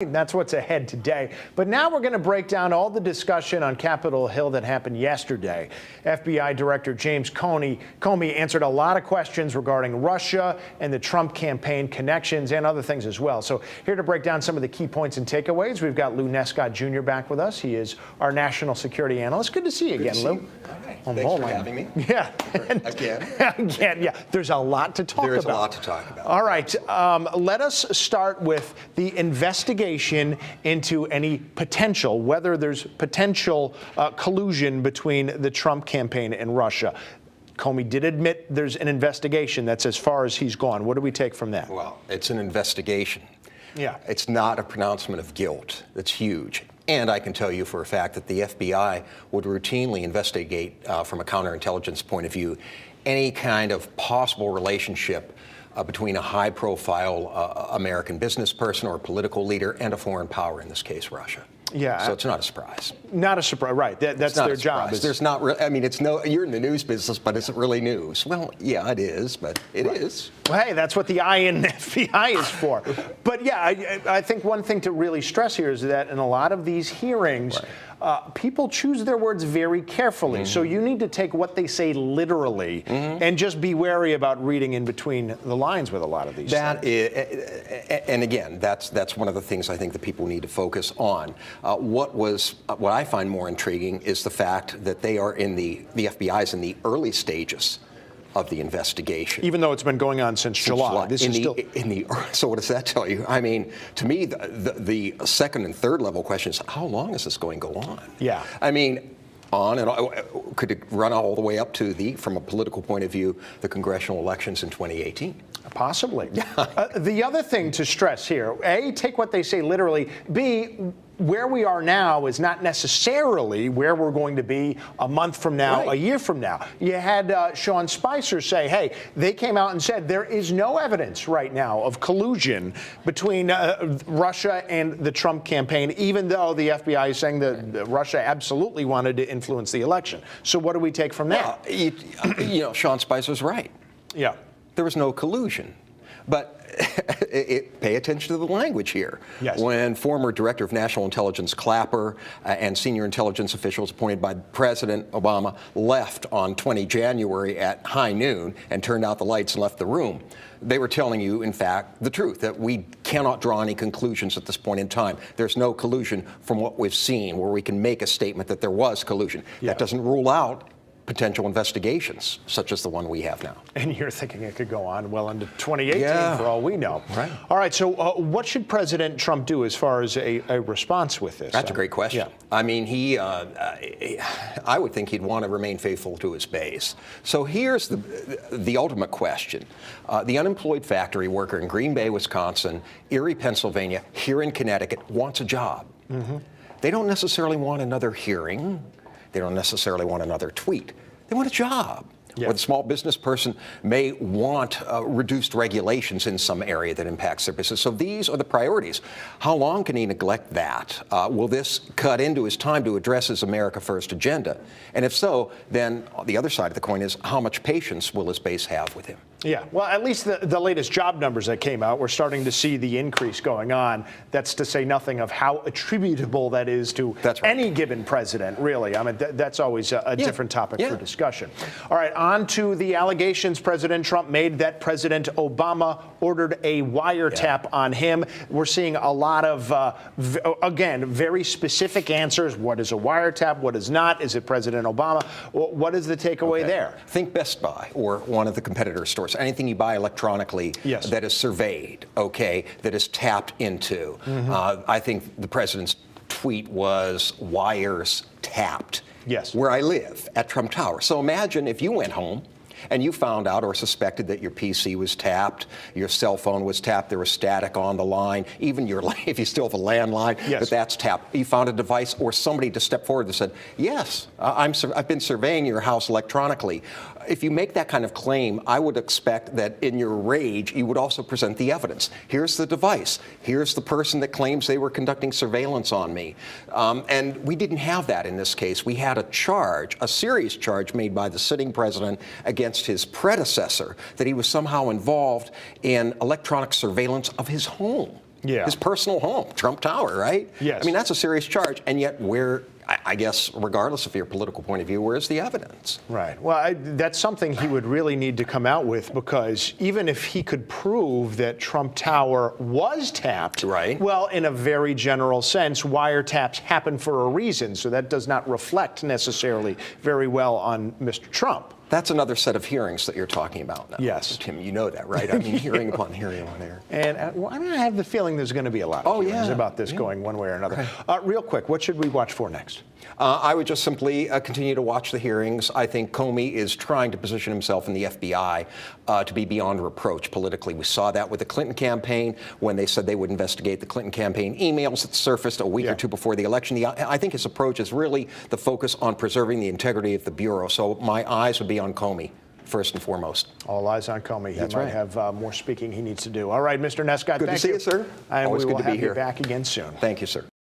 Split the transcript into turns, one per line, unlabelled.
That's what's ahead today. But now we're going to break down all the discussion on Capitol Hill that happened yesterday. FBI Director James Comey answered a lot of questions regarding Russia and the Trump campaign connections and other things as well. So here to break down some of the key points and takeaways, we've got Lew Nescott Jr. back with us. He is our national security analyst. Good to see you again, Lew.
All right. Thanks for having me.
Yeah. Again, yeah. There's a lot to talk about.
There's a lot to talk about.
All right. Let us start with the investigation into any potential, whether there's potential collusion between the Trump campaign and Russia. Comey did admit there's an investigation. That's as far as he's gone. What do we take from that?
Well, it's an investigation.
Yeah.
It's not a pronouncement of guilt. That's huge. And I can tell you for a fact that the FBI would routinely investigate, from a counterintelligence point of view, any kind of possible relationship between a high-profile American business person or political leader and a foreign power, in this case, Russia.
Yeah.
So it's not a surprise.
Not a surprise, right? That's their job.
There's not. I mean, it's no. You're in the news business, but is it really news? Well, yeah, it is, but it is.
Well, hey, that's what the I in FBI is for. But yeah, I think one thing to really stress here is that in a lot of these hearings, people choose their words very carefully. So you need to take what they say literally and just be wary about reading in between the lines with a lot of these things.
And again, that's one of the things I think that people need to focus on. What I find more intriguing is the fact that they are in the FBI is in the early stages of the investigation.
Even though it's been going on since July. This is still
So what does that tell you? I mean, to me, the second and third level question is, how long is this going to go on?
Yeah.
I mean, on and on. Could it run all the way up to from a political point of view, the congressional elections in 2018?
Possibly. The other thing to stress here, A, take what they say literally. B, where we are now is not necessarily where we're going to be a month from now, a year from now. You had Sean Spicer say, hey, they came out and said there is no evidence right now of collusion between Russia and the Trump campaign, even though the FBI is saying that Russia absolutely wanted to influence the election. So what do we take from that?
Well, Sean Spicer's right.
Yeah.
There was no collusion. But pay attention to the language here.
Yes.
When former Director of National Intelligence Clapper and senior intelligence officials appointed by President Obama left on 20 January at high noon and turned out the lights and left the room, they were telling you, in fact, the truth, that we cannot draw any conclusions at this point in time. There's no collusion from what we've seen where we can make a statement that there was collusion. Yeah. That doesn't rule out potential investigations, such as the one we have now. And
you're thinking it could go on well into 2018 for all we know.
Right.
All right, so what should President Trump do as far as a response with this?
That's a great question. Yeah. I mean, I would think he'd want to remain faithful to his base. So here's the ultimate question. The unemployed factory worker in Green Bay, Wisconsin, Erie, Pennsylvania, here in Connecticut, wants a job. They don't necessarily want another hearing. They don't necessarily want another tweet. They want a job.
Yeah.
Or the small business person may want reduced regulations in some area that impacts their business. So these are the priorities. How long can he neglect that? Will this cut into his time to address his America First agenda? And if so, then the other side of the coin is how much patience will his base have with him?
Yeah, well, at least the latest job numbers that came out, we're starting to see the increase going on. That's to say nothing of how attributable that is to any given president, really. I mean, that's always a different topic for discussion. All right, on to the allegations President Trump made that President Obama ordered a wiretap on him. We're seeing a lot of, again, very specific answers. What is a wiretap? What is not? Is it President Obama? What is the takeaway there?
Think Best Buy or one of the competitor stores. Anything you buy electronically that is surveyed, that is tapped into. I think the president's tweet was wires tapped.
Yes.
Where I live at Trump Tower. So imagine if you went home and you found out or suspected that your PC was tapped, your cell phone was tapped, there was static on the line, even if you still have a landline, that's tapped. You found a device or somebody to step forward and said, yes, I've been surveying your house electronically. If you make that kind of claim, I would expect that in your rage, you would also present the evidence. Here's the device. Here's the person that claims they were conducting surveillance on me. And we didn't have that in this case. We had a serious charge made by the sitting president against his predecessor that he was somehow involved in electronic surveillance of his home.
Yeah.
His personal home, Trump Tower, right?
Yes.
I mean, that's a serious charge. And yet I guess, regardless of your political point of view, where's the evidence?
Right. Well, that's something he would really need to come out with, because even if he could prove that Trump Tower was tapped,
right.
Well, in a very general sense, wiretaps happen for a reason. So that does not reflect necessarily very well on Mr. Trump.
That's another set of hearings that you're talking about now.
Yes.
Tim, you know that, right? I mean, hearing upon hearing on air.
And I have the feeling there's going to be a lot of hearings about this going one way or another. Okay. Real quick, what should we watch for next?
I would just simply continue to watch the hearings. I think Comey is trying to position himself in the FBI to be beyond reproach politically. We saw that with the Clinton campaign when they said they would investigate the Clinton campaign emails that surfaced a week or two before the election. I think his approach is really the focus on preserving the integrity of the Bureau. So my eyes would be on Comey, first and foremost.
All eyes on Comey. He
That's
might
right.
have more speaking he needs to do. All right, Mr. Nescott,
Good to see you, sir.
And
Always
we
good
will
to be
have
here.
you back again soon.
Thank you, sir.